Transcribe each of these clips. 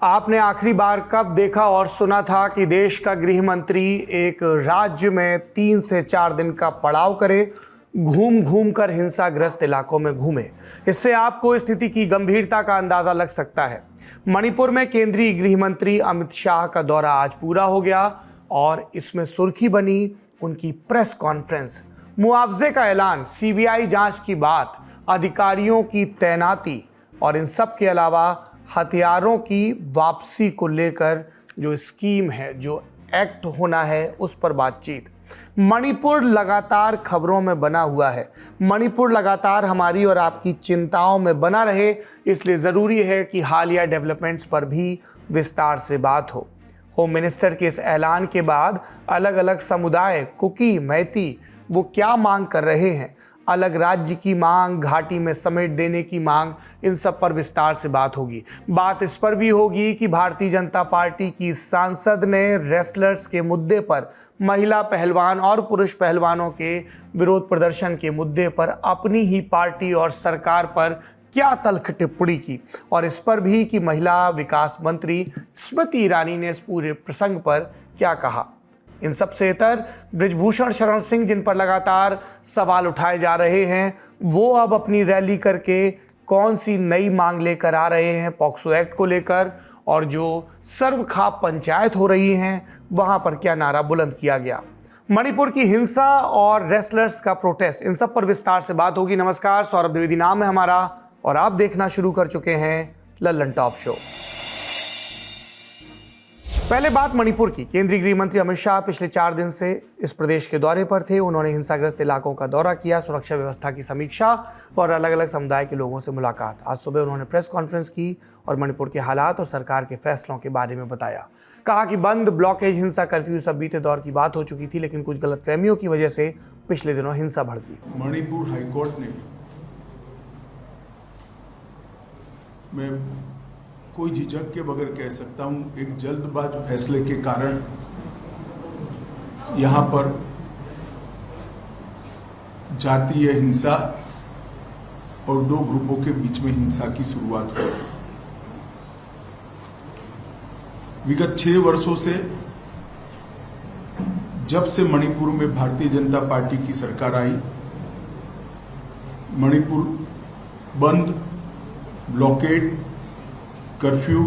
आपने आखिरी बार कब देखा और सुना था कि देश का गृह मंत्री एक राज्य में 3 से 4 दिन का पड़ाव करे, घूम घूम कर हिंसाग्रस्त इलाकों में घूमे? इससे आपको स्थिति की गंभीरता का अंदाजा लग सकता है। मणिपुर में केंद्रीय गृह मंत्री अमित शाह का दौरा आज पूरा हो गया और इसमें सुर्खी बनी उनकी प्रेस कॉन्फ्रेंस। मुआवजे का ऐलान, सीबीआई जांच की बात, अधिकारियों की तैनाती और इन सब के अलावा हथियारों की वापसी को लेकर जो स्कीम है, जो एक्ट होना है, उस पर बातचीत। मणिपुर लगातार खबरों में बना हुआ है। मणिपुर लगातार हमारी और आपकी चिंताओं में बना रहे, इसलिए ज़रूरी है कि हालिया डेवलपमेंट्स पर भी विस्तार से बात हो। होम मिनिस्टर के इस ऐलान के बाद अलग अलग समुदाय, कुकी, मैती, वो क्या मांग कर रहे हैं? अलग राज्य की मांग, घाटी में समेट देने की मांग, इन सब पर विस्तार से बात होगी। बात इस पर भी होगी कि भारतीय जनता पार्टी की सांसद ने रेसलर्स के मुद्दे पर, महिला पहलवान और पुरुष पहलवानों के विरोध प्रदर्शन के मुद्दे पर अपनी ही पार्टी और सरकार पर क्या तल्ख टिप्पणी की, और इस पर भी कि महिला विकास मंत्री स्मृति ईरानी ने इस पूरे प्रसंग पर क्या कहा। इन सबसे इतर बृजभूषण शरण सिंह, जिन पर लगातार सवाल उठाए जा रहे हैं, वो अब अपनी रैली करके कौन सी नई मांग लेकर आ रहे हैं पॉक्सो एक्ट को लेकर, और जो सर्वखाप पंचायत हो रही हैं वहां पर क्या नारा बुलंद किया गया। मणिपुर की हिंसा और रेसलर्स का प्रोटेस्ट, इन सब पर विस्तार से बात होगी। नमस्कार, सौरभ द्विवेदी नाम है हमारा और आप देखना शुरू कर चुके हैं लल्लन टॉप शो। पहले बात मणिपुर की। केंद्रीय गृह मंत्री अमित शाह पिछले 4 दिन से इस प्रदेश के दौरे पर थे। उन्होंने हिंसाग्रस्त इलाकों का दौरा किया, सुरक्षा व्यवस्था की समीक्षा और अलग अलग समुदाय के लोगों से मुलाकात। आज सुबह उन्होंने प्रेस कॉन्फ्रेंस की और मणिपुर के हालात और सरकार के फैसलों के बारे में बताया। कहा कि बंद, ब्लॉकेज, हिंसा, कर्फ्यू सब बीते दौर की बात हो चुकी थी, लेकिन कुछ गलतफहमियों की वजह से पिछले दिनों हिंसा भड़की। मणिपुर हाईकोर्ट ने, मैं कोई झिझक के बगैर कह सकता हूं, एक जल्दबाज फैसले के कारण यहां पर जातीय हिंसा और 2 ग्रुपों के बीच में हिंसा की शुरुआत हुई। विगत 6 वर्षों से, जब से मणिपुर में भारतीय जनता पार्टी की सरकार आई, मणिपुर बंद, ब्लॉकेड, कर्फ्यू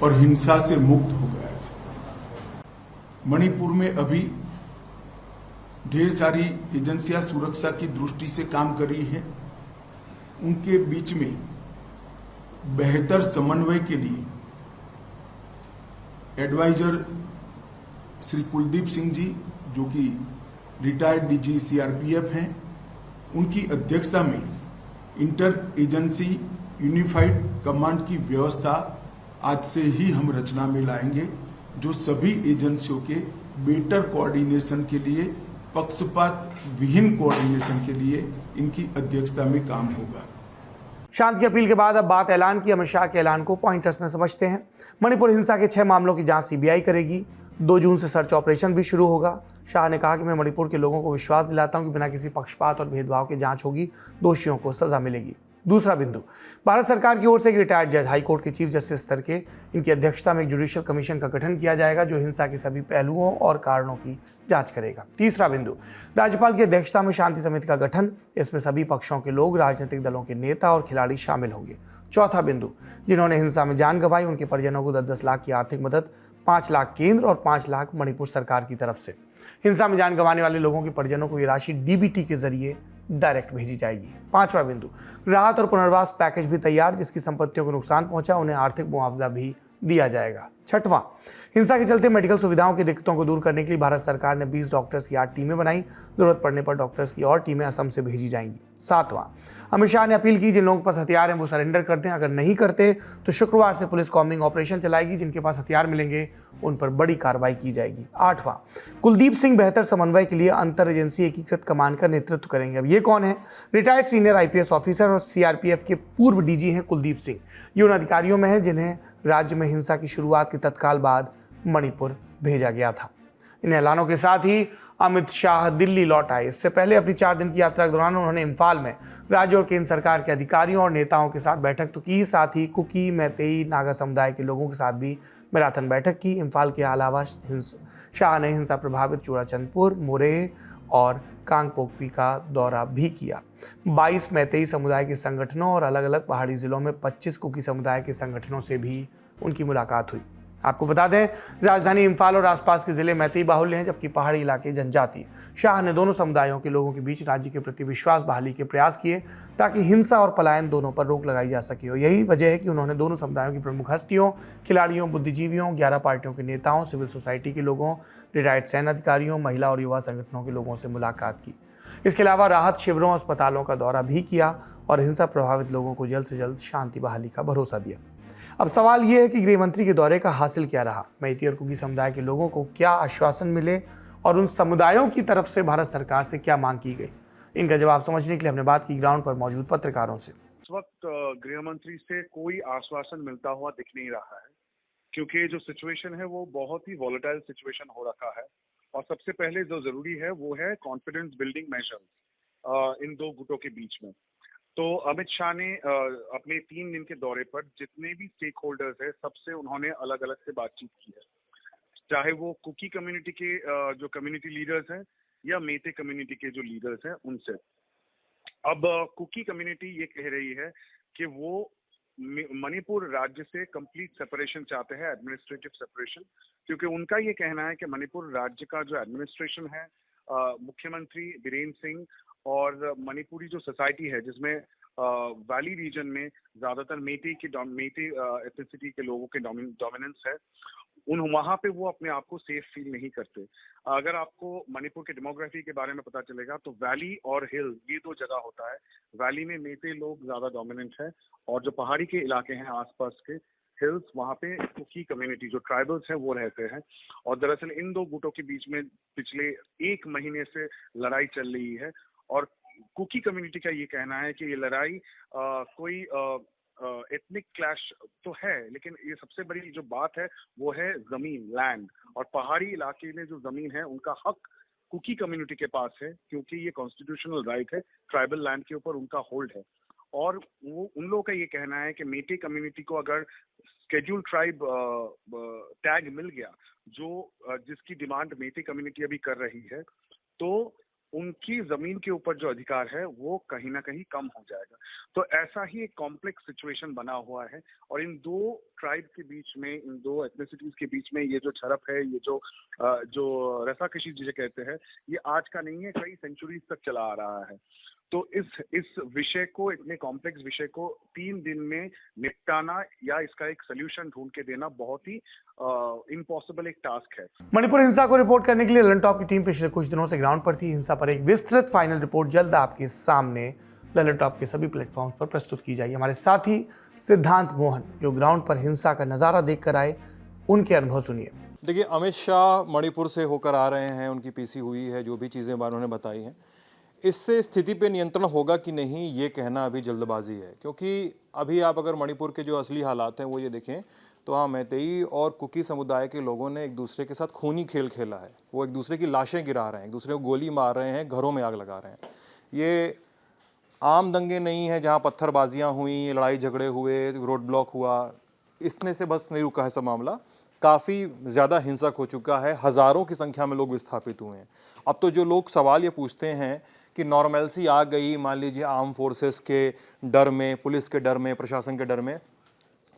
और हिंसा से मुक्त हो गया था। मणिपुर में अभी ढेर सारी एजेंसियां सुरक्षा की दृष्टि से काम कर रही हैं। उनके बीच में बेहतर समन्वय के लिए एडवाइजर श्री कुलदीप सिंह जी, जो कि रिटायर्ड डीजी सीआरपीएफ हैं, उनकी अध्यक्षता में इंटर एजेंसी यूनिफाइड कमांड की व्यवस्था आज से ही हम रचना में लाएंगे, जो सभी एजेंसियों के बेटर कोऑर्डिनेशन के लिए, पक्षपात विहीन कोऑर्डिनेशन के लिए इनकी अध्यक्षता में काम होगा। शांति की अपील के बाद अब बात ऐलान की। अमित शाह के ऐलान को पॉइंटर्स में समझते हैं। मणिपुर हिंसा के 6 मामलों की जांच सीबीआई करेगी। 2 जून से सर्च ऑपरेशन भी शुरू होगा। शाह ने कहा कि मैं मणिपुर के लोगों को विश्वास दिलाता हूं कि बिना किसी पक्षपात और भेदभाव के जांच होगी, दोषियों को सजा मिलेगी। दूसरा बिंदु, भारत सरकार की ओर से एक रिटायर्ड जज, हाईकोर्ट के चीफ जस्टिस स्तर के, इनकी अध्यक्षता में एक जुडिशियल कमीशन का गठन किया जाएगा, जो हिंसा के सभी पहलुओं और कारणों की जांच करेगा। तीसरा बिंदु, राज्यपाल की अध्यक्षता में शांति समिति का गठन, इसमें सभी पक्षों के लोग, राजनीतिक दलों के नेता और खिलाड़ी शामिल होंगे। चौथा बिंदु, जिन्होंने हिंसा में जान गंवाई, उनके परिजनों को 10-10 लाख की आर्थिक मदद, 5 लाख केंद्र और 5 लाख मणिपुर सरकार की तरफ से। हिंसा में जान गंवाने वाले लोगों के परिजनों को ये राशि डीबीटी के जरिए डायरेक्ट भेजी जाएगी। 5वां बिंदु, राहत और पुनर्वास पैकेज भी तैयार, जिसकी संपत्तियों को नुकसान पहुंचा उन्हें आर्थिक मुआवजा भी दिया जाएगा। 6वां, हिंसा के चलते मेडिकल सुविधाओं की दिक्कतों को दूर करने के लिए भारत सरकार ने 20 डॉक्टर्स की 8 टीमें बनाई। जरूरत पड़ने पर डॉक्टर्स की और टीमें असम से भेजी जाएंगी। 7वां, अमित शाह ने अपील की, जिन लोगों के पास हथियार हैं वो सरेंडर कर दें। अगर नहीं करते तो शुक्रवार से पुलिस कॉम्बिंग ऑपरेशन चलाएगी। जिनके पास हथियार मिलेंगे उन पर बड़ी कार्रवाई की जाएगी। 8वां, कुलदीप सिंह बेहतर समन्वय के लिए अंतर एजेंसी एकीकृत कमान का नेतृत्व करेंगे। अब ये कौन है? रिटायर्ड सीनियर आईपीएस ऑफिसर और सीआरपीएफ के पूर्व डीजी हैं कुलदीप सिंह। ये उन अधिकारियों में हैं जिन्हें राज्य में हिंसा की शुरुआत के तत्काल बाद मणिपुर भेजा गया था। इन ऐलानों के साथ ही अमित शाह दिल्ली लौट आए। इससे पहले अपनी 4 दिन की यात्रा के दौरान उन्होंने इम्फाल में राज्य और केंद्र सरकार के अधिकारियों और नेताओं के साथ बैठक तो की, साथ ही कुकी, मैतेई, नागा समुदाय के लोगों के साथ भी मैराथन बैठक की। इम्फाल के अलावा शाह ने हिंसा प्रभावित चूड़ाचंदपुर, मोरेह और कांगपोकपी का दौरा भी किया। 22 मैतेई समुदाय के संगठनों और अलग अलग पहाड़ी जिलों में 25 कुकी समुदाय के संगठनों से भी उनकी मुलाकात हुई। आपको बता दें, राजधानी इम्फाल और आसपास के जिले मैतेई बाहुल्य हैं, जबकि पहाड़ी इलाके जनजातीय। शाह ने दोनों समुदायों के लोगों के बीच राज्य के प्रति विश्वास बहाली के प्रयास किए ताकि हिंसा और पलायन दोनों पर रोक लगाई जा सके। और यही वजह है कि उन्होंने दोनों समुदायों की प्रमुख हस्तियों, खिलाड़ियों, बुद्धिजीवियों, 11 पार्टियों के नेताओं, सिविल सोसाइटी के लोगों, रिटायर्ड सैन्य अधिकारियों, महिला और युवा संगठनों के लोगों से मुलाकात की। इसके अलावा राहत शिविरों, अस्पतालों का दौरा भी किया और हिंसा प्रभावित लोगों को जल्द से जल्द शांति बहाली का भरोसा दिया। अब सवाल यह है कि गृह मंत्री के दौरे का हासिल क्या रहा, मैतेई और कुकी समुदाय के लोगों को क्या आश्वासन मिले और उन समुदायों की तरफ से भारत सरकार से क्या मांग की गई। इनका जवाब समझने के लिए हमने बात की ग्राउंड पर मौजूद पत्रकारों से। इस वक्त गृह मंत्री से कोई आश्वासन मिलता हुआ दिख नहीं रहा है, क्योंकि जो सिचुएशन है वो बहुत ही वॉलेटाइल सिचुएशन हो रखा है। और सबसे पहले जो जरूरी है वो है कॉन्फिडेंस बिल्डिंग मेजर्स इन दो गुटों के बीच में। तो अमित शाह ने अपने 3 दिन के दौरे पर जितने भी स्टेक होल्डर्स है सबसे उन्होंने अलग अलग से बातचीत की है, चाहे वो कुकी कम्युनिटी के जो कम्युनिटी लीडर्स हैं या मेते कम्युनिटी के जो लीडर्स हैं उनसे। अब कुकी कम्युनिटी ये कह रही है कि वो मणिपुर राज्य से कंप्लीट सेपरेशन चाहते हैं, एडमिनिस्ट्रेटिव सेपरेशन, क्योंकि उनका ये कहना है कि मणिपुर राज्य का जो एडमिनिस्ट्रेशन है, मुख्यमंत्री बीरेन्द्र सिंह और मणिपुरी जो सोसाइटी है जिसमें वैली रीजन में ज्यादातर मेते एथनिसिटी के लोगों के डोमिनेंस है, वहां पे वो अपने आप को सेफ फील नहीं करते। अगर आपको मणिपुर के डेमोग्राफी के बारे में पता चलेगा तो वैली और हिल ये 2 जगह होता है। वैली में मेते लोग ज्यादा डोमिनेंट है और जो पहाड़ी के इलाके हैं आसपास के हिल्स, वहां पे कुकी कम्युनिटी जो ट्राइबल्स हैं वो रहते हैं। और दरअसल इन 2 गुटों के बीच में पिछले 1 महीने से लड़ाई चल रही है और कुकी कम्युनिटी का ये कहना है कि ये लड़ाई कोई एथनिक क्लैश तो है, लेकिन ये सबसे बड़ी जो बात है वो है जमीन, लैंड। और पहाड़ी इलाके में जो जमीन है उनका हक कुकी कम्युनिटी के पास है, क्योंकि ये कॉन्स्टिट्यूशनल राइट है, ट्राइबल लैंड के ऊपर उनका होल्ड है। और वो उन लोगों का ये कहना है कि मेते कम्युनिटी को अगर स्केड्यूल ट्राइब टैग मिल गया, जो जिसकी डिमांड मेते कम्युनिटी अभी कर रही है, तो उनकी जमीन के ऊपर जो अधिकार है वो कहीं ना कहीं कम हो जाएगा। तो ऐसा ही एक कॉम्प्लेक्स सिचुएशन बना हुआ है और इन 2 ट्राइब के बीच में, इन 2 एथनिसिटीज के बीच में ये जो झड़प है, ये जो रसाकशी जिसे कहते हैं, ये आज का नहीं है, कई सेंचुरीज तक चला आ रहा है। तो इस विषय को, इतने कॉम्प्लेक्स विषय को 3 दिन में निपटाना या इसका एक सोल्यूशन ढूंढ के देना बहुत ही इम्पॉसिबल एक टास्क है। मणिपुर हिंसा को रिपोर्ट करने के लिए ललन टॉप की टीम पिछले कुछ दिनों से ग्राउंड पर थी। हिंसा पर एक विस्तृत फाइनल रिपोर्ट जल्द आपके सामने ललन टॉप के सभी प्लेटफॉर्म्स पर प्रस्तुत की जाएगी। हमारे साथी सिद्धांत मोहन जो ग्राउंड पर हिंसा का नजारा देखकर आए, उनके अनुभव सुनिए। देखिए, अमित शाह मणिपुर से होकर आ रहे हैं, उनकी पीसी हुई है, जो भी चीज़ें उन्होंने बताई हैं, इससे स्थिति पे नियंत्रण होगा कि नहीं ये कहना अभी जल्दबाजी है। क्योंकि अभी आप अगर मणिपुर के जो असली हालात हैं वो ये देखें तो हाँ, मैतेई और कुकी समुदाय के लोगों ने एक दूसरे के साथ खूनी खेल खेला है। वो एक दूसरे की लाशें गिरा रहे हैं, एक दूसरे को गोली मार रहे हैं, घरों में आग लगा रहे हैं। ये आम दंगे नहीं है जहाँ पत्थरबाजियाँ हुई, लड़ाई झगड़े हुए, रोड ब्लॉक हुआ, इतने से बस नहीं रुका है सब मामला। काफ़ी ज़्यादा हिंसक हो चुका है, हज़ारों की संख्या में लोग विस्थापित हुए हैं। अब तो जो लोग सवाल ये पूछते हैं कि नॉर्मलसी आ गई, मान लीजिए आर्म फोर्सेस के डर में, पुलिस के डर में, प्रशासन के डर में,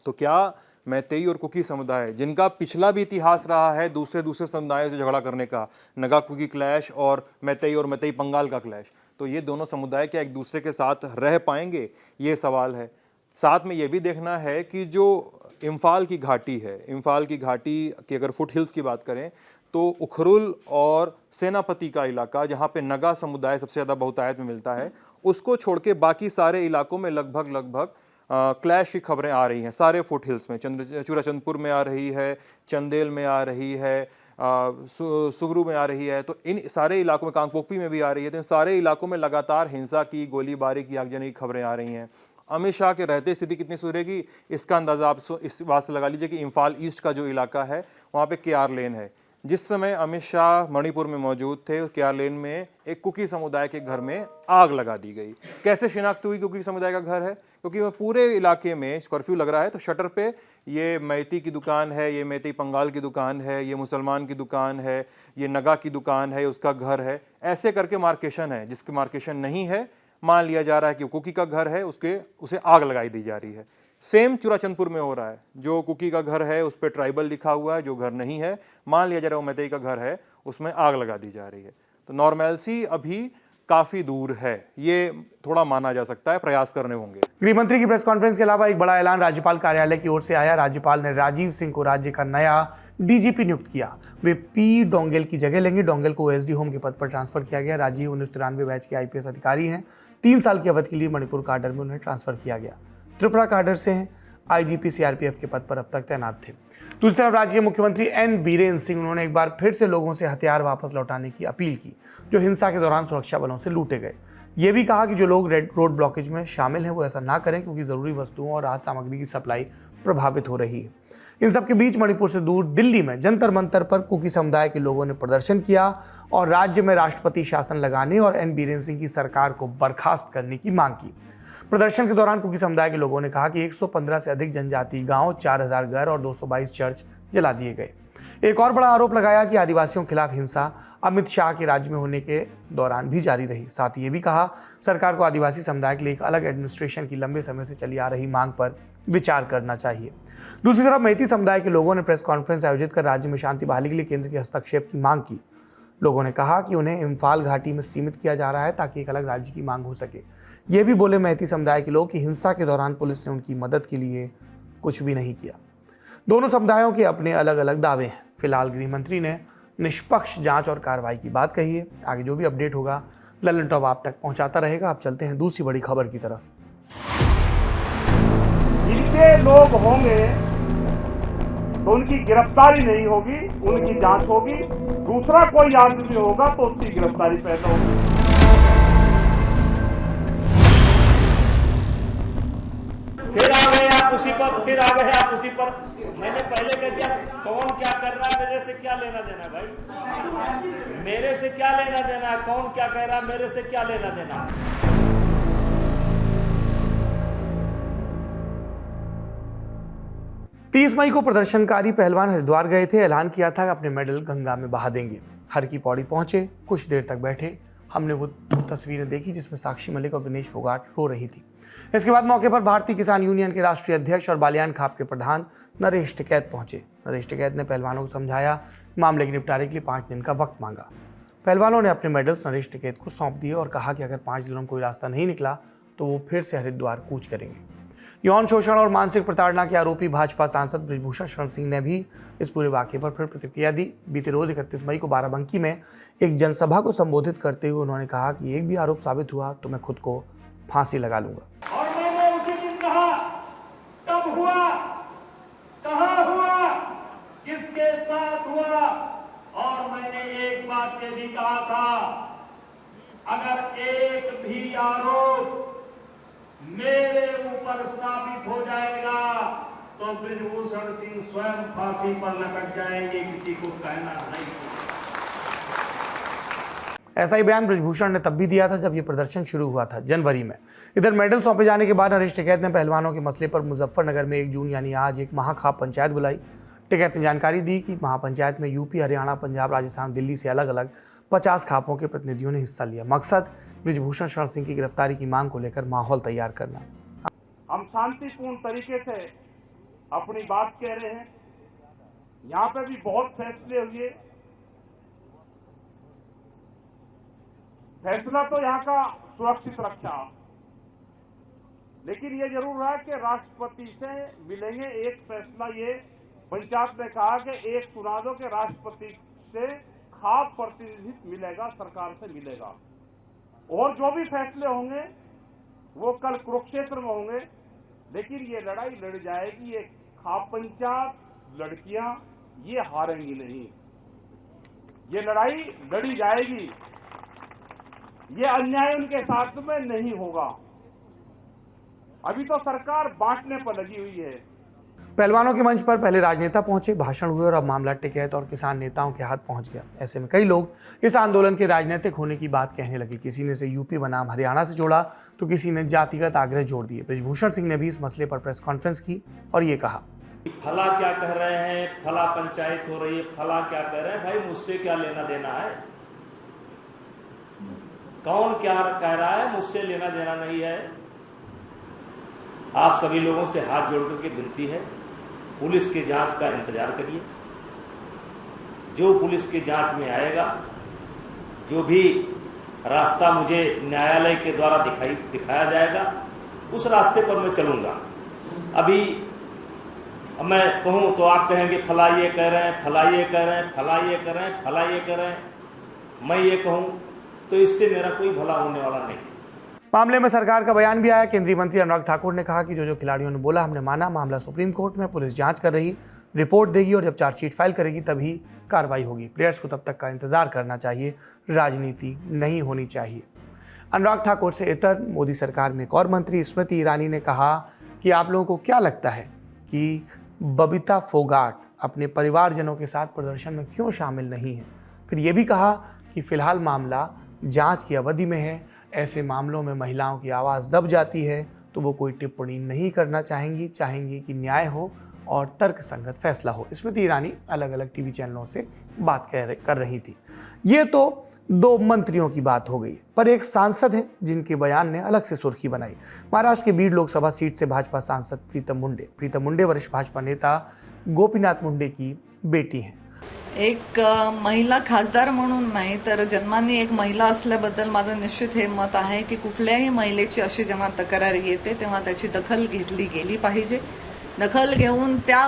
तो क्या मैतेई और कुकी समुदाय जिनका पिछला भी इतिहास रहा है दूसरे समुदायों से झगड़ा करने का, नगा कुकी क्लैश और मैतेई पंगाल का क्लैश, तो ये दोनों समुदाय क्या एक दूसरे के साथ रह पाएंगे, ये सवाल है। साथ में ये भी देखना है कि जो इम्फाल की घाटी है, इम्फाल की घाटी की अगर फुट हिल्स की बात करें तो उखरुल और सेनापति का इलाका, जहाँ पे नगा समुदाय सबसे ज़्यादा बहुतायत में मिलता है, उसको छोड़ के बाकी सारे इलाकों में लगभग क्लैश की खबरें आ रही हैं। सारे फुट हिल्स में, चूड़ाचंदपुर में आ रही है, चंदेल में आ रही है, सुगरू में आ रही है, तो इन सारे इलाकों में, कांगपोकपी में भी आ रही है, तो इन सारे इलाकों में लगातार हिंसा की, गोलीबारी की, आगजनी की खबरें आ रही हैं। अमित शाह के रहते स्थिति कितनी सुधरेगी इसका अंदाजा आप इस बात से लगा लीजिए कि इम्फाल ईस्ट का जो इलाका है वहाँ पे KR लेन है, जिस समय अमित शाह मणिपुर में मौजूद थे, क्यालेन में एक कुकी समुदाय के घर में आग लगा दी गई। कैसे शिनाख्त हुई कुकी समुदाय का घर है? क्योंकि वो पूरे इलाके में कर्फ्यू लग रहा है, तो शटर पे ये मैती की दुकान है, ये मैती पंगाल की दुकान है, ये मुसलमान की दुकान है, ये नगा की दुकान है, उसका घर है, ऐसे करके मार्केशन है। जिसकी मार्केशन नहीं है, मान लिया जा रहा है कि कुकी का घर है, उसे आग लगाई दी जा रही है। सेम चूराचंदपुर में हो रहा है। जो कुकी का घर है उस पर ट्राइबल लिखा हुआ है, जो घर नहीं है, मान लिया जा रहा है वो मैतेई का घर है, उसमें आग लगा दी जा रही है। तो नॉर्मैलिटी अभी काफी दूर है, ये थोड़ा माना जा सकता है, प्रयास करने होंगे। गृह मंत्री की प्रेस कॉन्फ्रेंस के अलावा एक बड़ा ऐलान राज्यपाल कार्यालय की ओर से आया। राज्यपाल ने राजीव सिंह को राज्य का नया डीजीपी नियुक्त किया। वे पी डोंगेल की जगह लेंगे। डोंगेल को एसडी होम के पद पर ट्रांसफर किया गया। राजीव 1993 बैच के आईपीएस अधिकारी हैं। 3 साल की अवधि के लिए मणिपुर काडर में उन्हें ट्रांसफर किया गया। त्रिपुरा काडर से हैं। आईजीपी सीआरपीएफ के पद पर अब तक तैनात थे। दूसरी तरफ राज्य के मुख्यमंत्री एन बीरेन सिंह, उन्होंने एक बार फिर से लोगों से हथियार वापस लौटाने की अपील की जो हिंसा के दौरान सुरक्षा बलों से लूटे गए। ये भी कहा कि जो लोग रोड ब्लॉकेज में शामिल हैं वो ऐसा ना करें, क्योंकि जरूरी वस्तुओं और राहत सामग्री की सप्लाई प्रभावित हो रही है। इन सबके बीच मणिपुर से दूर दिल्ली में जंतर मंतर पर कुकी समुदाय के लोगों ने प्रदर्शन किया और राज्य में राष्ट्रपति शासन लगाने और एन बीरेन सिंह की सरकार को बर्खास्त करने की मांग की। प्रदर्शन के दौरान कुकी समुदाय के लोगों ने कहा कि 115 से अधिक जनजातीय गांव, 4000 घर और 222 चर्च जला दिए गए। एक और बड़ा आरोप लगाया कि आदिवासियों के खिलाफ हिंसा अमित शाह के राज्य में होने के दौरान भी जारी रही। साथ ही ये भी कहा सरकार को आदिवासी समुदाय के लिए एक अलग एडमिनिस्ट्रेशन की लंबे समय से चली आ रही मांग पर विचार करना चाहिए। दूसरी तरफ मैती समुदाय के लोगों ने प्रेस कॉन्फ्रेंस आयोजित कर राज्य में शांति बहाली के लिए केंद्र के हस्तक्षेप की मांग की। लोगों ने कहा कि उन्हें इम्फाल घाटी में सीमित किया जा रहा है ताकि एक अलग राज्य की मांग हो सके। ये भी बोले मैती समुदाय के लोग कि हिंसा के दौरान पुलिस ने उनकी मदद के लिए कुछ भी नहीं किया। दोनों समुदायों के अपने अलग अलग दावे हैं। फिलहाल गृह मंत्री ने निष्पक्ष जांच और कार्रवाई की बात कही है। आगे जो भी अपडेट होगा ललन टॉप आप तक पहुंचाता रहेगा। अब चलते हैं दूसरी बड़ी खबर की तरफ। जिनके लोग होंगे तो उनकी गिरफ्तारी नहीं होगी, उनकी जांच होगी। दूसरा कोई आदमी होगा तो उसकी गिरफ्तारी पैदा होगी। फिर आ गए आप उसी पर, फिर आ गए आप उसी पर। मैंने पहले कह दिया कौन क्या कर रहा है, मेरे से क्या लेना देना भाई, मेरे से क्या लेना देना है, कौन क्या कह रहा है, मेरे से क्या लेना देना है। 30 मई को प्रदर्शनकारी पहलवान हरिद्वार गए थे। ऐलान किया था कि अपने मेडल गंगा में बहा देंगे। हर की पौड़ी पहुंचे, कुछ देर तक बैठे। हमने वो तस्वीरें देखी जिसमें साक्षी मलिक और दिनेश फोगाट रो रही थी। इसके बाद मौके पर भारतीय किसान यूनियन के राष्ट्रीय अध्यक्ष और बालियान खाप के प्रधान नरेश टिकैत पहुंचे। नरेश टिकैत ने पहलवानों को समझाया, मामले के निपटारे के लिए 5 दिन का वक्त मांगा। पहलवानों ने अपने मेडल्स नरेश टिकैत को सौंप दिए और कहा कि अगर 5 दिनों में कोई रास्ता नहीं निकला तो वो फिर से हरिद्वार कूच करेंगे। यौन शोषण और मानसिक प्रताड़ना के आरोपी भाजपा सांसद बृजभूषण शरण सिंह ने भी इस पूरे वाकये पर फिर प्रतिक्रिया दी। बीते रोज 31 मई को बाराबंकी में एक जनसभा को संबोधित करते हुए उन्होंने कहा कि एक भी आरोप साबित हुआ तो मैं खुद को फांसी लगा लूंगा। और मैंने उसी दिन कहा, कब हुआ, कहां हुआ, किसके साथ हुआ। और मैंने एक बात ये भी कहा था, अगर एक भी आरोप मेरे ऊपर साबित हो जाएगा तो बृजभूषण सिंह स्वयं फांसी पर लटक जाएंगे, किसी को कहना नहीं। ऐसा ही बयान बृजभूषण ने तब भी दिया था जब ये प्रदर्शन शुरू हुआ था जनवरी में। इधर मेडल सौंपे जाने के बाद नरेश टिकैत ने पहलवानों के मसले पर मुजफ्फरनगर में 1 जून यानी आज एक महाखाप पंचायत बुलाई। टिकैत ने जानकारी दी कि महापंचायत में यूपी, हरियाणा, पंजाब, राजस्थान, दिल्ली से अलग अलग 50 खापों के प्रतिनिधियों ने हिस्सा लिया। मकसद बृजभूषण शरण सिंह की गिरफ्तारी की मांग को लेकर माहौल तैयार करना। हम शांतिपूर्ण तरीके से अपनी बात कह रहे हैं। यहाँ पे भी बहुत फैसले हुए। फैसला तो यहाँ का सुरक्षित रक्षा, लेकिन ये जरूर है कि राष्ट्रपति से मिलेंगे। एक फैसला ये पंचायत ने कहा कि एक सुना दो कि राष्ट्रपति से खाप प्रतिनिधित्व मिलेगा, सरकार से मिलेगा। और जो भी फैसले होंगे वो कल कुरुक्षेत्र में होंगे, लेकिन ये लड़ाई लड़ जाएगी। ये खाप पंचायत लड़कियां ये हारेंगी नहीं, ये लड़ाई लड़ी जाएगी। ये अन्याय उनके साथ में नहीं होगा। अभी तो सरकार बांटने पर लगी हुई है। पहलवानों के मंच पर पहले राजनेता पहुंचे, भाषण हुए और अब मामला टिकैत और किसान नेताओं के हाथ पहुंच गया। ऐसे में कई लोग इस आंदोलन के राजनीतिक होने की बात कहने लगे। किसी ने इसे यूपी बनाम हरियाणा से जोड़ा तो किसी ने जातिगत आग्रह जोड़ दिए। बृजभूषण सिंह ने भी इस मसले पर प्रेस कॉन्फ्रेंस की और ये कहा, फला क्या कह रहे हैं, फला पंचायत हो रही है, फला क्या कह रहे हैं, भाई मुझसे क्या लेना देना है? कौन क्या कह रहा है, मुझसे लेना देना नहीं है। आप सभी लोगों से हाथ जोड़कर के विनती है, पुलिस के जांच का इंतजार करिए। जो पुलिस के जांच में आएगा, जो भी रास्ता मुझे न्यायालय के द्वारा दिखाया जाएगा, उस रास्ते पर मैं चलूंगा। अभी मैं कहूं तो आप कहेंगे फला ये कह रहे हैं, फला ये कह रहे हैं, फला ये कह रहे हैं, फला ये कह रहे हैं। मैं ये कहूं तो इससे मेरा कोई भला होने वाला नहीं। मामले में सरकार का बयान भी आया। केंद्रीय मंत्री अनुराग ठाकुर ने कहा कि जो खिलाड़ियों ने बोला हमने माना। मामला सुप्रीम कोर्ट में, पुलिस जांच कर रही, रिपोर्ट देगी और जब चार्जशीट फाइल करेगी तभी कार्रवाई होगी। प्लेयर्स को तब तक का इंतजार करना चाहिए, राजनीति नहीं होनी चाहिए। अनुराग ठाकुर से इतर मोदी सरकार में एक और मंत्री स्मृति ईरानी ने कहा कि आप लोगों को क्या लगता है कि बबीता फोगाट अपने परिवारजनों के साथ प्रदर्शन में क्यों शामिल नहीं है? फिर यह भी कहा कि फिलहाल मामला जांच की अवधि में है। ऐसे मामलों में महिलाओं की आवाज़ दब जाती है तो वो कोई टिप्पणी नहीं करना चाहेंगी कि न्याय हो और तर्कसंगत फैसला हो। स्मृति ईरानी अलग अलग टीवी चैनलों से बात कर रही थी। ये तो दो मंत्रियों की बात हो गई, पर एक सांसद हैं जिनके बयान ने अलग से सुर्खी बनाई। महाराष्ट्र के बीड लोकसभा सीट से भाजपा सांसद प्रीतम मुंडे वरिष्ठ भाजपा नेता गोपीनाथ मुंडे की बेटी हैं। एक महिला खासदार म्हणून नाही तर जन्माने एक महिला असल्याबद्दल माझं निश्चित हे मत आहे की कुठल्याही महिलेची अशी जेव्हा तक्रार येते तेव्हा त्याची दखल घेतली गेली पाहिजे। दखल घेऊन त्या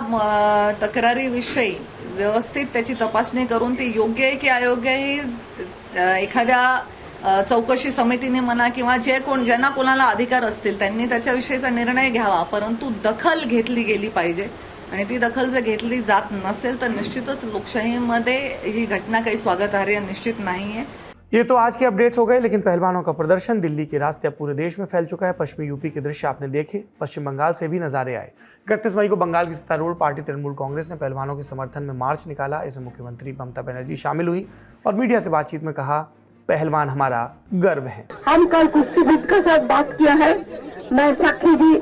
तक्रारीविषयी व्यवस्थित त्याची तपासणी करून ती योग्य आहे की अयोग्य आहे एखाद्या चौकशी समितीने म्हणा किंवा ज्यांना कोणाला अधिकार असतील त्यांनी त्याच्याविषयीचा निर्णय घ्यावा, परंतु दखल घेतली गेली पाहिजे। आणि ती दखल जर घेतली जात नसेल तर निश्चितच लोकशाहीमध्ये ही घटना काही स्वागतार्ह निश्चित नाही है। ये तो आज के अपडेट्स हो गए, लेकिन पहलवानों का प्रदर्शन दिल्ली के रास्ते अब पूरे देश में फैल चुका है। पश्चिमी यूपी के दृश्य आपने देखे, पश्चिम बंगाल से भी नजारे आए। 31 मई को बंगाल की सत्तारूढ़ पार्टी तृणमूल कांग्रेस ने पहलवानों के समर्थन में मार्च निकाला। इसमें मुख्यमंत्री ममता बनर्जी शामिल हुई और मीडिया से बातचीत में कहा, पहलवान हमारा गर्व है। हम कल कुश्तीविद के साथ बात किया है। मैं साक्षी जी,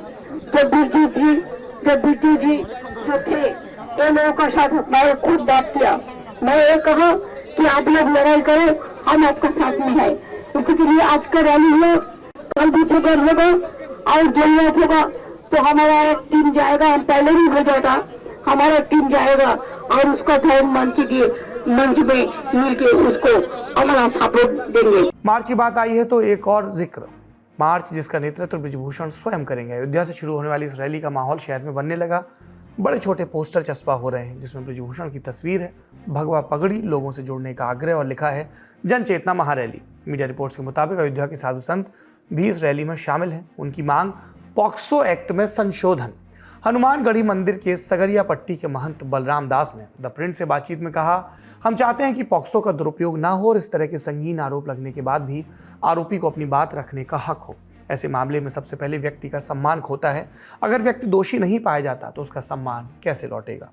जगदीश जी, जगदीश जी जो थे, इन लोगों का साथ मैं खुद बात किया। मैं ये कहा कि आप लोग लड़ाई करें, हम आपका साथ में है। इसी के लिए आज का रैली हुआ, कल भी प्रोग्राम होगा और जल्द होगा तो हमारा एक टीम जाएगा। हम पहले भी भेजा था, हमारा टीम जाएगा और उसको थोड़ा मंच में मिलके उसको हमारा सपोर्ट देंगे। मार्च की बात आई है तो एक और जिक्र, मार्च जिसका नेतृत्व बृजभूषण स्वयं करेंगे। अयोध्या से शुरू होने वाली इस रैली का माहौल शहर में बनने लगा। बड़े छोटे पोस्टर चस्पा हो रहे हैं जिसमें बृजभूषण की तस्वीर है, भगवा पगड़ी, लोगों से जुड़ने का आग्रह और लिखा है जन चेतना महारैली। मीडिया रिपोर्ट्स के मुताबिक अयोध्या के साधु संत भी इस रैली में शामिल हैं। उनकी मांग पॉक्सो एक्ट में संशोधन। हनुमानगढ़ी मंदिर के सगरिया पट्टी के महंत बलराम दास ने द प्रिंट से बातचीत में कहा, हम चाहते हैं कि पॉक्सो का दुरुपयोग ना हो और इस तरह के संगीन आरोप लगने के बाद भी आरोपी को अपनी बात रखने का हक हो। ऐसे मामले में सबसे पहले व्यक्ति का सम्मान खोता है। अगर व्यक्ति दोषी नहीं पाया जाता तो उसका सम्मान कैसे लौटेगा?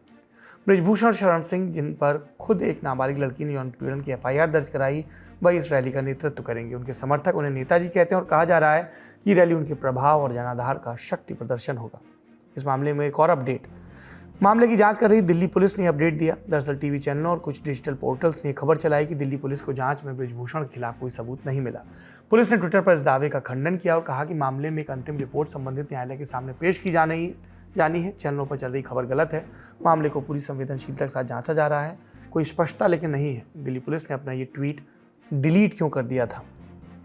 बृजभूषण शरण सिंह, जिन पर खुद एक नाबालिग लड़की ने यौन उत्पीड़न की FIR दर्ज कराई, वह इस रैली का नेतृत्व करेंगे। उनके समर्थक उन्हें नेताजी कहते हैं और कहा जा रहा है कि रैली उनके प्रभाव और जनाधार का शक्ति प्रदर्शन होगा। इस मामले में एक और अपडेट, मामले की जांच कर रही दिल्ली पुलिस ने अपडेट दिया। दरअसल टीवी चैनलों और कुछ डिजिटल पोर्टल्स ने खबर चलाई कि दिल्ली पुलिस को जांच में बृजभूषण के खिलाफ कोई सबूत नहीं मिला। पुलिस ने ट्विटर पर इस दावे का खंडन किया और कहा कि मामले में एक अंतिम रिपोर्ट संबंधित न्यायालय के सामने पेश की जानी है। चैनलों पर चल रही खबर गलत है। मामले को पूरी संवेदनशीलता के साथ जांचा जा रहा है। कोई स्पष्टता लेकिन नहीं है दिल्ली पुलिस ने अपना ये ट्वीट डिलीट क्यों कर दिया था।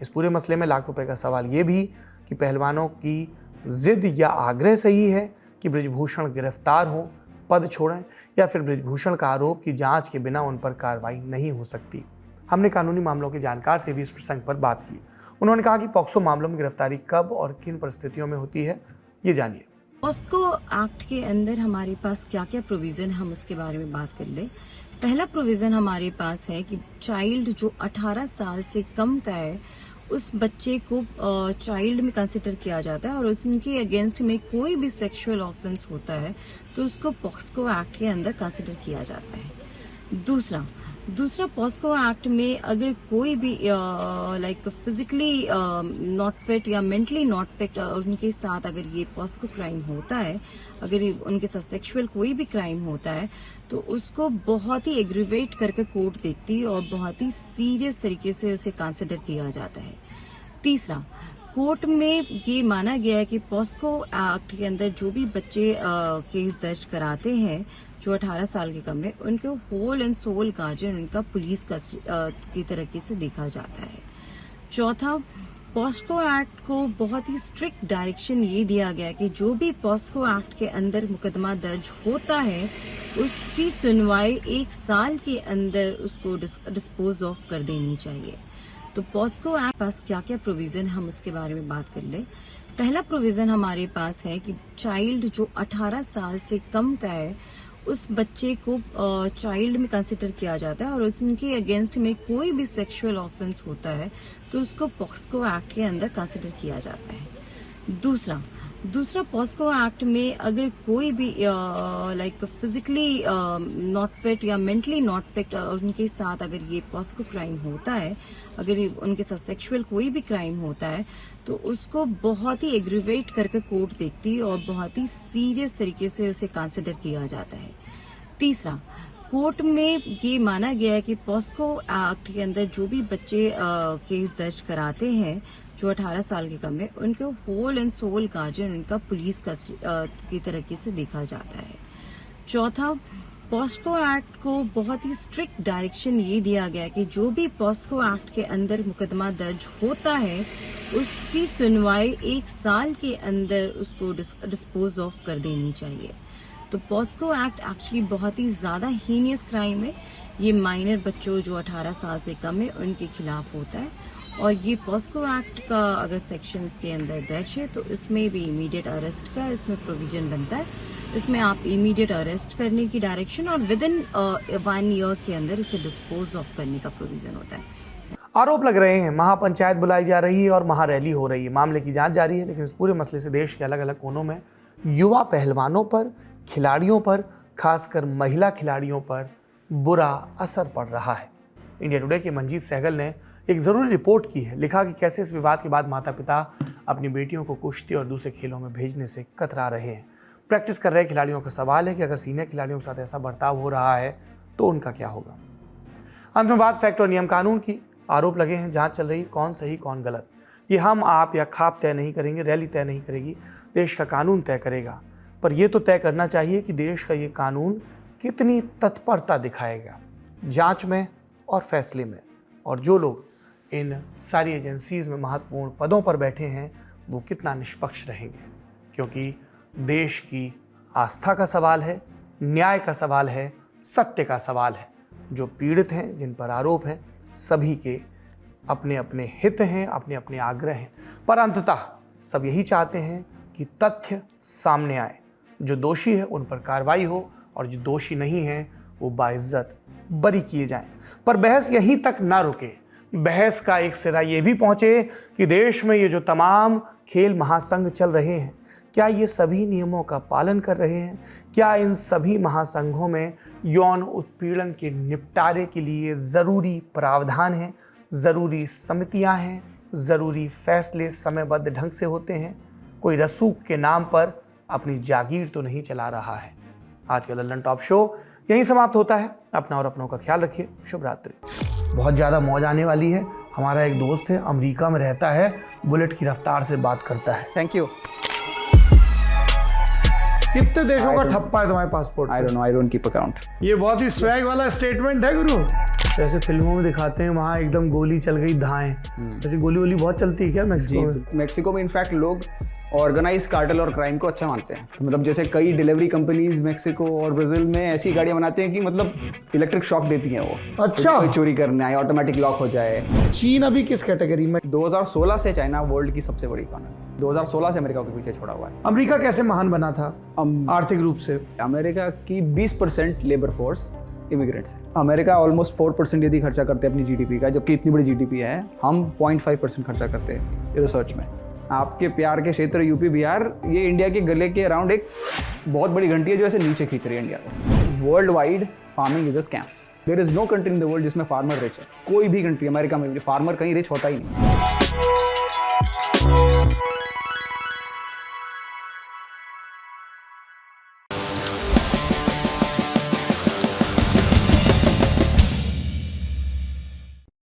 इस पूरे मसले में लाख रुपए का सवाल ये भी कि पहलवानों की जिद या आग्रह सही है कि बृजभूषण गिरफ्तार हो, पद छोड़ें, या फिर बृजभूषण का आरोप की जांच के बिना उन पर कार्रवाई नहीं हो सकती। हमने कानूनी मामलों के जानकार से भी इस प्रसंग पर बात की। उन्होंने कहा कि पॉक्सो मामलों में गिरफ्तारी कब और किन परिस्थितियों में होती है, ये जानिए। पॉक्सो एक्ट के अंदर हमारे पास क्या क्या प्रोविजन, हम उसके बारे में बात कर ले। पहला प्रोविजन हमारे पास है कि चाइल्ड जो 18 साल से कम का है उस बच्चे को चाइल्ड में कंसिडर किया जाता है और उनके अगेंस्ट में कोई भी सेक्सुअल ऑफेंस होता है तो उसको पॉक्सो एक्ट के अंदर कंसिडर किया जाता है। दूसरा पॉक्सो एक्ट में अगर कोई भी लाइक फिजिकली नॉट फिट या मेंटली नॉट फिट उनके साथ अगर ये पॉक्सो क्राइम होता है, अगर उनके साथ सेक्सुअल कोई भी क्राइम होता है तो उसको बहुत ही एग्रीवेट करके कोर्ट देखती है और बहुत ही सीरियस तरीके से उसे कंसिडर किया जाता है। तीसरा, कोर्ट में ये माना गया है कि पॉक्सो एक्ट के अंदर जो भी बच्चे केस दर्ज कराते हैं जो 18 साल के कम है, उनको होल एंड सोल गार्जियन उनका पुलिस की तरीके से देखा जाता है। चौथा, पॉक्सो एक्ट को बहुत ही स्ट्रिक्ट डायरेक्शन ये दिया गया कि जो भी पॉक्सो एक्ट के अंदर मुकदमा दर्ज होता है उसकी सुनवाई 1 साल के अंदर उसको डिस्पोज ऑफ कर देनी चाहिए। तो पॉक्सो एक्ट पास क्या क्या प्रोविजन, हम उसके बारे में बात कर ले। पहला प्रोविजन हमारे पास है कि चाइल्ड जो 18 साल से कम का है उस बच्चे को चाइल्ड में कंसिडर किया जाता है और उनके अगेंस्ट में कोई भी सेक्सुअल ऑफेंस होता है तो उसको पॉक्सो एक्ट के अंदर कंसिडर किया जाता है। दूसरा पॉक्सो एक्ट में अगर कोई भी लाइक फिजिकली नॉट फिट या मेंटली नॉट फिट उनके साथ अगर ये पॉक्सो क्राइम होता है, अगर उनके साथ सेक्सुअल कोई भी क्राइम होता है तो उसको बहुत ही एग्रीवेट करके कोर्ट देखती है और बहुत ही सीरियस तरीके से उसे कंसिडर किया जाता है। तीसरा, कोर्ट में ये माना गया है कि पॉक्सो एक्ट के अंदर जो भी बच्चे केस दर्ज कराते हैं जो 18 साल के कम है, उनको होल एंड सोल गार्जियन उनका पुलिस की तरीके से देखा जाता है। चौथा, पॉक्सो एक्ट को बहुत ही स्ट्रिक्ट डायरेक्शन ये दिया गया कि जो भी पॉक्सो एक्ट के अंदर मुकदमा दर्ज होता है उसकी सुनवाई 1 साल के अंदर उसको डिस्पोज ऑफ कर देनी चाहिए। तो पॉक्सो एक्ट एक्चुअली बहुत ही ज्यादा हीनियस क्राइम है। ये माइनर बच्चों जो 18 साल से कम है उनके खिलाफ होता है और ये पॉक्सो एक्ट का अगर सेक्शंस के अंदर दर्ज है तो इसमें भी इमीडिएट अरेस्ट का इसमें प्रोविजन बनता है। इसमें आप इमीडिएट अरेस्ट करने की डायरेक्शन और विद इन 1 ईयर के अंदर इसे डिस्पोज ऑफ करने का प्रोविजन होता है। आरोप लग रहे हैं, महापंचायत बुलाई जा रही है और महारैली हो रही है, मामले की जांच जारी है, लेकिन इस पूरे मसले से देश के अलग अलग कोनों में युवा पहलवानों पर, खिलाड़ियों पर, खासकर महिला खिलाड़ियों पर बुरा असर पड़ रहा है। इंडिया टुडे के मंजीत सहगल ने एक ज़रूरी रिपोर्ट की है। लिखा कि कैसे इस विवाद के बाद माता पिता अपनी बेटियों को कुश्ती और दूसरे खेलों में भेजने से कतरा रहे हैं। प्रैक्टिस कर रहे खिलाड़ियों का सवाल है कि अगर सीनियर खिलाड़ियों के साथ ऐसा बर्ताव हो रहा है तो उनका क्या होगा। अंत में बात फैक्ट और नियम कानून की। आरोप लगे हैं, जांच चल रही, कौन सही कौन गलत ये हम आप या खाप तय नहीं करेंगे, रैली तय नहीं करेगी, देश का कानून तय करेगा। पर यह तो तय करना चाहिए कि देश का ये कानून कितनी तत्परता दिखाएगा जांच में और फैसले में, और जो लोग इन सारी एजेंसीज में महत्वपूर्ण पदों पर बैठे हैं वो कितना निष्पक्ष रहेंगे, क्योंकि देश की आस्था का सवाल है, न्याय का सवाल है, सत्य का सवाल है। जो पीड़ित हैं, जिन पर आरोप हैं, सभी के अपने अपने हित हैं, अपने अपने आग्रह हैं, पर अंततः सब यही चाहते हैं कि तथ्य सामने आए, जो दोषी है उन पर कार्रवाई हो और जो दोषी नहीं है वो बाइज्जत बरी किए जाएं। पर बहस यहीं तक ना रुके। बहस का एक सिरा ये भी पहुंचे कि देश में ये जो तमाम खेल महासंघ चल रहे हैं, क्या ये सभी नियमों का पालन कर रहे हैं? क्या इन सभी महासंघों में यौन उत्पीड़न के निपटारे के लिए ज़रूरी प्रावधान हैं, ज़रूरी समितियां हैं, ज़रूरी फैसले समयबद्ध ढंग से होते हैं? कोई रसूख के नाम पर अपनी जागीर तो नहीं चला रहा है। आज का लल्लन टॉप शो यहीं समाप्त होता है। अपना और अपनों का ख्याल रखिए। शुभ रात्रि। बहुत ज़्यादा मौज आने वाली है। हमारा एक दोस्त है, अमेरिका में रहता है, बुलेट की रफ्तार से बात करता है। Thank you. कितने देशों का ठप्पा है तुम्हारे passport? I don't keep account. ये बहुत ही स्वैग वाला स्टेटमेंट है गुरु। जैसे फिल्मों में दिखाते हैं वहाँ एकदम गोली चल गई धाएं, वैसे गोली वोली बहुत चलती है क्या मैक्सिको में? मैक्सिको में इनफैक्ट लोग ऑर्गेनाइज कार्टेल और क्राइम को अच्छा मानते हैं। तो मतलब जैसे कई डिलीवरी कंपनीज मैक्सिको और ब्राजील में ऐसी गाड़ियां बनाते हैं कि मतलब इलेक्ट्रिक शॉक देती हैं वो। अच्छा। कोई चोरी करने आए, ऑटोमेटिक लॉक हो जाए। चीन अभी किस कैटेगरी में? 2016 से चाइना वर्ल्ड की सबसे बड़ी इकोनॉमी, 2016 से अमेरिका के पीछे छोड़ा हुआ है। अमेरिका कैसे महान बना था आर्थिक रूप से? अमेरिका की 20% labour force immigrants. America almost 4% यदि खर्चा करते हैं अपनी जीडीपी का, जबकि इतनी बड़ी जीडीपी है, हम 0.5% खर्चा करते हैं रिसर्च में। आपके प्यार के क्षेत्र यूपी बिहार, ये इंडिया के गले के अराउंड एक बहुत बड़ी घंटी है जो ऐसे नीचे खींच रही है इंडिया को। World wide farming is a scam. There is no country in the world जिसमें फार्मर रिच है। कोई भी कंट्री, अमेरिका में भी फार्मर कहीं रिच होता ही नहीं।